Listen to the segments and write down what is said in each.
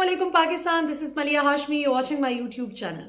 Assalamualaikum Pakistan, this is Malia Hashmi, you're watching my YouTube channel.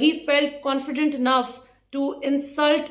he felt confident enough to insult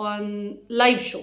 on live show।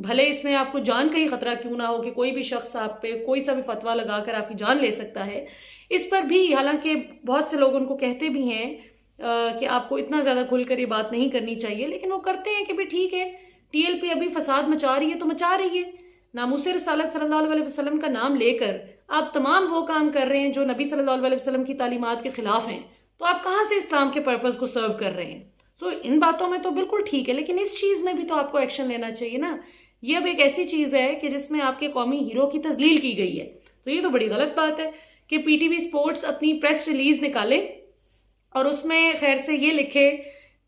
بھلے اس میں آپ کو جان کا ہی خطرہ کیوں نہ ہو کہ کوئی بھی شخص آپ پہ کوئی سا بھی فتویٰ لگا کر آپ کی جان لے سکتا ہے، اس پر بھی حالانکہ بہت سے لوگ ان کو کہتے بھی ہیں کہ آپ کو اتنا زیادہ کھل کر یہ بات نہیں کرنی چاہیے، لیکن وہ کرتے ہیں کہ بھی ٹھیک ہے، ٹی ایل پی ابھی فساد مچا رہی ہے تو مچا رہی ہے، ناموس رسالت صلی اللہ علیہ وسلم کا نام لے کر آپ تمام وہ کام کر رہے ہیں جو نبی صلی اللہ علیہ وسلم کی تعلیمات کے خلاف ہیں، تو آپ کہاں سے اسلام کے پرپز کو سرو کر رہے ہیں؟ سو ان باتوں میں تو بالکل ٹھیک ہے، لیکن اس چیز میں بھی تو آپ کو ایکشن لینا چاہیے نا۔ یہ اب ایک ایسی چیز ہے کہ جس میں آپ کے قومی ہیرو کی تذلیل کی گئی ہے، تو یہ تو بڑی غلط بات ہے کہ پی ٹی وی اسپورٹس اپنی پریس ریلیز نکالے اور اس میں خیر سے یہ لکھے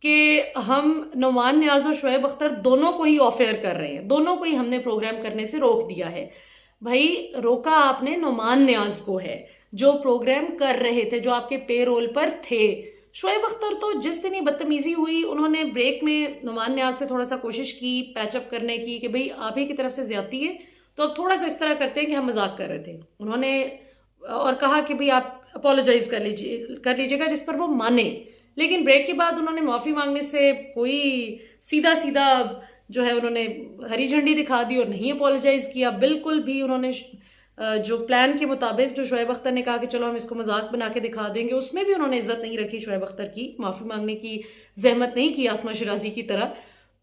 کہ ہم نعمان نیاز اور شعیب اختر دونوں کو ہی آف ایئر کر رہے ہیں، دونوں کو ہی ہم نے پروگرام کرنے سے روک دیا ہے۔ بھائی روکا آپ نے نعمان نیاز کو ہے جو پروگرام کر رہے تھے، جو آپ کے پے رول پر تھے۔ شعیب اختر تو جس دن یہ بدتمیزی ہوئی انہوں نے بریک میں نعمان نیاز سے تھوڑا سا کوشش کی پیچ اپ کرنے کی کہ بھئی آپ ہی کی طرف سے زیادتی ہے تو اب تھوڑا سا اس طرح کرتے ہیں کہ ہم مذاق کر رہے تھے، انہوں نے اور کہا کہ بھئی آپ اپولوجائز کر لیجئے گا، جس پر وہ مانے، لیکن بریک کے بعد انہوں نے معافی مانگنے سے کوئی سیدھا سیدھا جو ہے انہوں نے ہری جھنڈی دکھا دی اور نہیں اپولوجائز کیا بالکل بھی۔ انہوں نے جو پلان کے مطابق جو شعیب اختر نے کہا کہ چلو ہم اس کو مذاق بنا کے دکھا دیں گے، اس میں بھی انہوں نے عزت نہیں رکھی شعیب اختر کی، معافی مانگنے کی زحمت نہیں کی آسمہ شرازی کی طرح،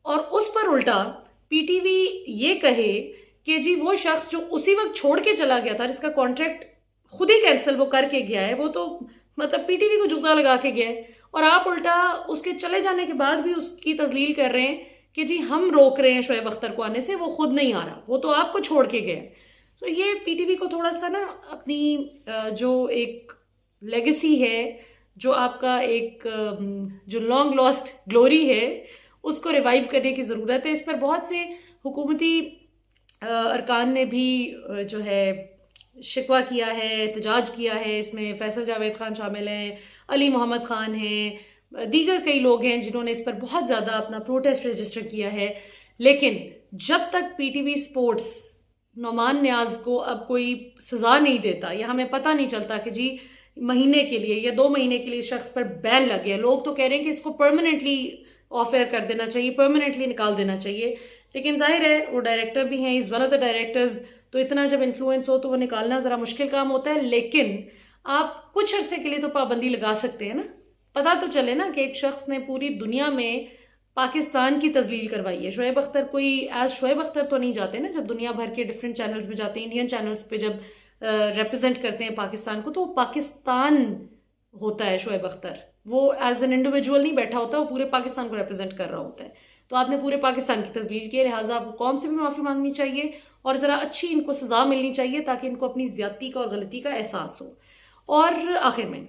اور اس پر الٹا پی ٹی وی یہ کہے کہ جی وہ شخص جو اسی وقت چھوڑ کے چلا گیا تھا، جس کا کانٹریکٹ خود ہی کینسل وہ کر کے گیا ہے، وہ تو مطلب پی ٹی وی کو جوتا لگا کے گیا ہے، اور آپ الٹا اس کے چلے جانے کے بعد بھی اس کی تذلیل کر رہے ہیں کہ جی ہم روک رہے ہیں شعیب اختر کو آنے سے، وہ خود نہیں آ رہا، وہ تو آپ کو چھوڑ کے گیا ہے۔ تو یہ پی ٹی وی کو تھوڑا سا نا اپنی جو ایک لیگیسی ہے، جو آپ کا ایک جو لانگ لاسٹ گلوری ہے، اس کو ریوائیو کرنے کی ضرورت ہے۔ اس پر بہت سے حکومتی ارکان نے بھی جو ہے شکوہ کیا ہے، احتجاج کیا ہے، اس میں فیصل جاوید خان شامل ہیں، علی محمد خان ہیں، دیگر کئی لوگ ہیں جنہوں نے اس پر بہت زیادہ اپنا پروٹیسٹ رجسٹر کیا ہے، لیکن جب تک P T V sports Nauman Niaz کو اب کوئی سزا نہیں دیتا یا ہمیں پتہ نہیں چلتا کہ جی مہینے کے لیے یا 2 مہینے کے لیے اس شخص پر بین لگ گیا، لوگ تو کہہ رہے ہیں کہ اس کو پرماننٹلی آف ایئر کر دینا چاہیے، پرماننٹلی نکال دینا چاہیے، لیکن ظاہر ہے وہ ڈائریکٹر بھی ہیں، is one of the directors, تو اتنا جب انفلوئنس ہو تو وہ نکالنا ذرا مشکل کام ہوتا ہے، لیکن آپ کچھ عرصے کے لیے تو پابندی لگا سکتے ہیں نا، پتہ تو چلے نا کہ ایک شخص نے پوری دنیا میں پاکستان کی تذلیل کروائی ہے۔ شعیب اختر کوئی ایز شعیب اختر تو نہیں جاتے نا، جب دنیا بھر کے ڈیفرنٹ چینلز میں جاتے ہیں، انڈین چینلز پہ جب ریپرزینٹ کرتے ہیں پاکستان کو، تو وہ پاکستان ہوتا ہے شعیب اختر، وہ ایز این انڈیویجول نہیں بیٹھا ہوتا، وہ پورے پاکستان کو ریپرزینٹ کر رہا ہوتا ہے، تو آپ نے پورے پاکستان کی تذلیل کی ہے، لہٰذا آپ کو قوم سے بھی معافی مانگنی چاہیے اور ذرا اچھی ان کو سزا ملنی چاہیے تاکہ ان کو اپنی زیادتی کا اور غلطی کا احساس ہو۔ اور آخر میں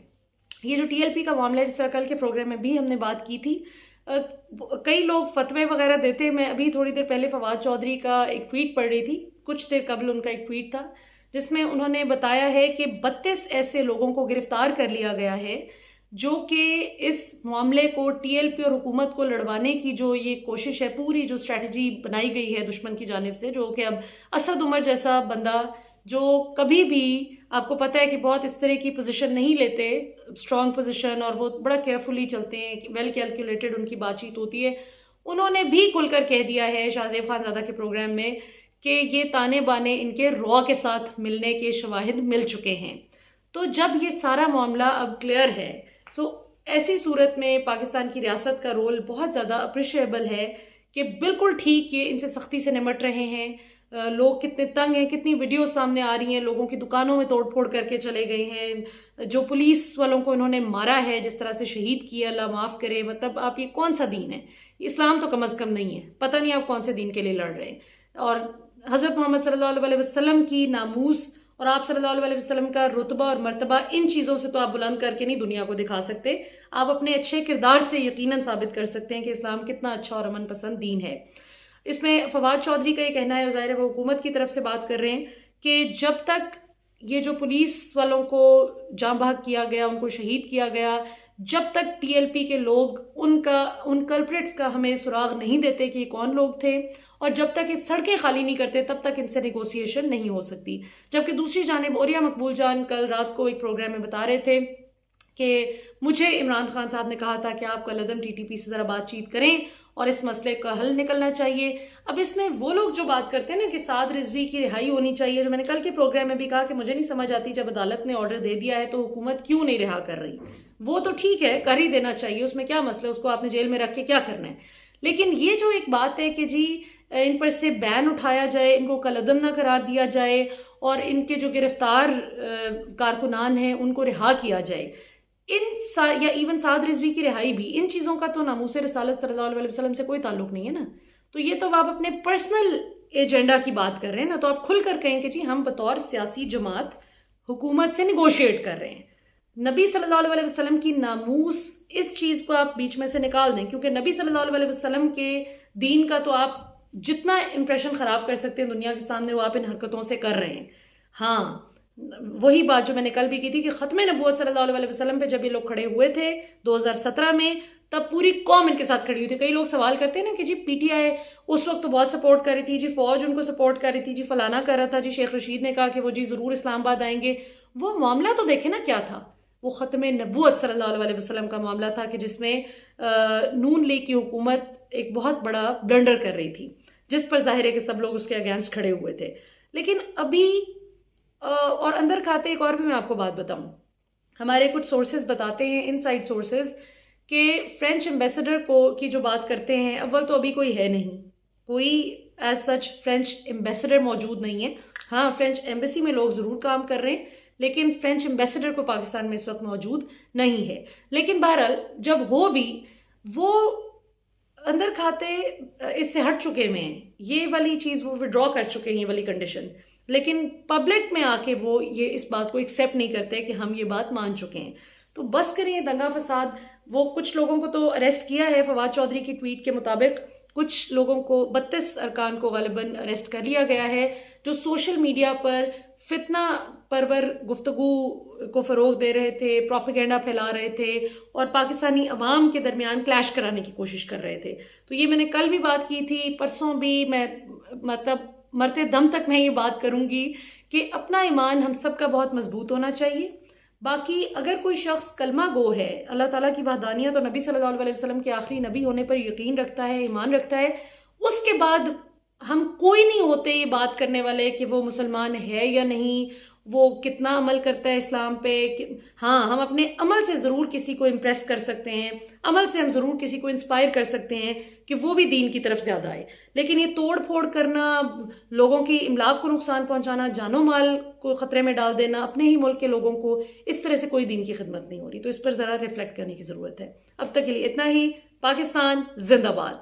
یہ جو ٹی ایل پی کا معاملہ ہے، جس طرح کل کے پروگرام میں بھی ہم نے بات کی تھی، کئی لوگ فتوے وغیرہ دیتے ہیں، میں ابھی تھوڑی دیر پہلے فواد چودھری کا ایک ٹویٹ پڑھ رہی تھی، کچھ دیر قبل ان کا ایک ٹویٹ تھا جس میں انہوں نے بتایا ہے کہ 32 ایسے لوگوں کو گرفتار کر لیا گیا ہے جو کہ اس معاملے کو ٹی ایل پی اور حکومت کو لڑوانے کی جو یہ کوشش ہے، پوری جو اسٹریٹجی بنائی گئی ہے دشمن کی جانب سے، جو کہ اب اسد عمر جیسا بندہ جو کبھی بھی آپ کو پتہ ہے کہ بہت اس طرح کی پوزیشن نہیں لیتے، اسٹرانگ پوزیشن، اور وہ بڑا کیئرفلی چلتے ہیں، ویل کیلکولیٹڈ ان کی بات چیت ہوتی ہے، انہوں نے بھی کھل کر کہہ دیا ہے شاہ زیب خان زادہ کے پروگرام میں کہ یہ تانے بانے ان کے را کے ساتھ ملنے کے شواہد مل چکے ہیں۔ تو جب یہ سارا معاملہ اب کلیئر ہے، تو ایسی صورت میں پاکستان کی ریاست کا رول بہت زیادہ اپریشیبل ہے کہ بالکل ٹھیک یہ ان سے سختی سے نمٹ رہے ہیں، لوگ کتنے تنگ ہیں، کتنی ویڈیوز سامنے آ رہی ہیں، لوگوں کی دکانوں میں توڑ پھوڑ کر کے چلے گئے ہیں، جو پولیس والوں کو انہوں نے مارا ہے، جس طرح سے شہید کیا، اللہ معاف کرے، مطلب آپ یہ کون سا دین ہے؟ اسلام تو کم از کم نہیں ہے، پتہ نہیں آپ کون سے دین کے لیے لڑ رہے ہیں، اور حضرت محمد صلی اللہ علیہ وسلم کی ناموس اور آپ صلی اللہ علیہ وسلم کا رتبہ اور مرتبہ، ان چیزوں سے تو آپ بلند کر کے نہیں دنیا کو دکھا سکتے، آپ اپنے اچھے کردار سے یقیناً ثابت کر سکتے ہیں کہ اسلام کتنا اچھا اور امن پسند دین ہے۔ اس میں فواد چودھری کا یہ کہنا ہے، ظاہر ہے وہ حکومت کی طرف سے بات کر رہے ہیں، کہ جب تک یہ جو پولیس والوں کو جاں بحق کیا گیا، ان کو شہید کیا گیا، جب تک ٹی ایل پی کے لوگ ان کلپریٹس کا ہمیں سراغ نہیں دیتے کہ یہ کون لوگ تھے، اور جب تک یہ سڑکیں خالی نہیں کرتے، تب تک ان سے نیگوسیشن نہیں ہو سکتی۔ جبکہ دوسری جانب عوریہ مقبول جان کل رات کو ایک پروگرام میں بتا رہے تھے کہ مجھے عمران خان صاحب نے کہا تھا کہ آپ کل عدم ٹی ٹی پی سے ذرا بات چیت کریں اور اس مسئلے کا حل نکلنا چاہیے. اب اس میں وہ لوگ جو بات کرتے ہیں نا کہ سعد رضوی کی رہائی ہونی چاہیے، جو میں نے کل کے پروگرام میں بھی کہا کہ مجھے نہیں سمجھ آتی جب عدالت نے آرڈر دے دیا ہے تو حکومت کیوں نہیں رہا کر رہی. وہ تو ٹھیک ہے، کر ہی دینا چاہیے، اس میں کیا مسئلہ ہے، اس کو آپ نے جیل میں رکھ کے کیا کرنا ہے. لیکن یہ جو ایک بات ہے کہ جی ان پر سے بین اٹھایا جائے، ان کو کالعدم نہ قرار دیا جائے اور ان کے جو گرفتار کارکنان ہیں ان کو رہا کیا جائے، یا ایون سعد رضوی کی رہائی بھی، ان چیزوں کا تو ناموس رسالت صلی اللہ علیہ وسلم سے کوئی تعلق نہیں ہے نا. تو یہ تو آپ اپنے پرسنل ایجنڈا کی بات کر رہے ہیں نا، تو آپ کھل کر کہیں کہ جی ہم بطور سیاسی جماعت حکومت سے نیگوشیٹ کر رہے ہیں. نبی صلی اللہ علیہ وسلم کی ناموس، اس چیز کو آپ بیچ میں سے نکال دیں، کیونکہ نبی صلی اللہ علیہ وسلم کے دین کا تو آپ جتنا امپریشن خراب کر سکتے ہیں دنیا کے سامنے وہ آپ ان حرکتوں سے کر رہے ہیں. ہاں وہی بات جو میں نے کل بھی کی تھی کہ ختم نبوت صلی اللہ علیہ وسلم پہ جب یہ لوگ کھڑے ہوئے تھے 2017 میں، تب پوری قوم ان کے ساتھ کھڑی ہوئی تھی. کئی لوگ سوال کرتے ہیں نا کہ جی پی ٹی آئی اس وقت تو بہت سپورٹ کر رہی تھی، جی فوج ان کو سپورٹ کر رہی تھی، جی فلانا کر رہا تھا، جی شیخ رشید نے کہا کہ وہ جی ضرور اسلام آباد آئیں گے. وہ معاملہ تو دیکھیں نا کیا تھا، وہ ختم نبوت صلی اللہ علیہ وسلم کا معاملہ تھا کہ جس میں نون لیگ کی حکومت ایک بہت بڑا بلنڈر کر رہی تھی، جس پر ظاہر ہے کہ سب لوگ اس کے اگینسٹ کھڑے ہوئے تھے. لیکن ابھی اور اندر کھاتے ایک اور بھی میں آپ کو بات بتاؤں، ہمارے کچھ سورسز بتاتے ہیں، ان سائڈ سورسز، کہ فرینچ ایمبیسڈر کی جو بات کرتے ہیں، اول تو ابھی کوئی ہے نہیں، کوئی ایز سچ فرینچ ایمبیسڈر موجود نہیں ہے. ہاں فرینچ ایمبیسی میں لوگ ضرور کام کر رہے ہیں، لیکن فرینچ ایمبیسڈر کو پاکستان میں اس وقت موجود نہیں ہے. لیکن بہرحال جب ہو بھی، وہ اندر کھاتے اس سے ہٹ چکے میں ہیں، یہ والی چیز وہ وڈرا کر چکے ہیں، یہ والی کنڈیشن. لیکن پبلک میں آ کے وہ یہ اس بات کو ایکسیپٹ نہیں کرتے کہ ہم یہ بات مان چکے ہیں. تو بس کریں دنگا فساد. وہ کچھ لوگوں کو تو اریسٹ کیا ہے، فواد چودھری کی ٹویٹ کے مطابق کچھ لوگوں کو 32 ارکان کو غالباً اریسٹ کر لیا گیا ہے، جو سوشل میڈیا پر فتنہ پرور گفتگو کو فروغ دے رہے تھے، پروپیگنڈا پھیلا رہے تھے اور پاکستانی عوام کے درمیان کلیش کرانے کی کوشش کر رہے تھے. تو یہ میں نے کل بھی بات کی تھی، پرسوں بھی، میں مطلب مرتے دم تک میں یہ بات کروں گی کہ اپنا ایمان ہم سب کا بہت مضبوط ہونا چاہیے. باقی اگر کوئی شخص کلمہ گو ہے، اللہ تعالیٰ کی وحدانیت اور نبی صلی اللہ علیہ وسلم کے آخری نبی ہونے پر یقین رکھتا ہے، ایمان رکھتا ہے، اس کے بعد ہم کوئی نہیں ہوتے یہ بات کرنے والے کہ وہ مسلمان ہے یا نہیں، وہ کتنا عمل کرتا ہے اسلام پہ. ہاں ہم اپنے عمل سے ضرور کسی کو امپریس کر سکتے ہیں، عمل سے ہم ضرور کسی کو انسپائر کر سکتے ہیں کہ وہ بھی دین کی طرف زیادہ آئے. لیکن یہ توڑ پھوڑ کرنا، لوگوں کی املاک کو نقصان پہنچانا، جان و مال کو خطرے میں ڈال دینا اپنے ہی ملک کے لوگوں کو، اس طرح سے کوئی دین کی خدمت نہیں ہو رہی. تو اس پر ذرا ریفلیکٹ کرنے کی ضرورت ہے. اب تک کے لیے اتنا ہی. پاکستان زندہ باد.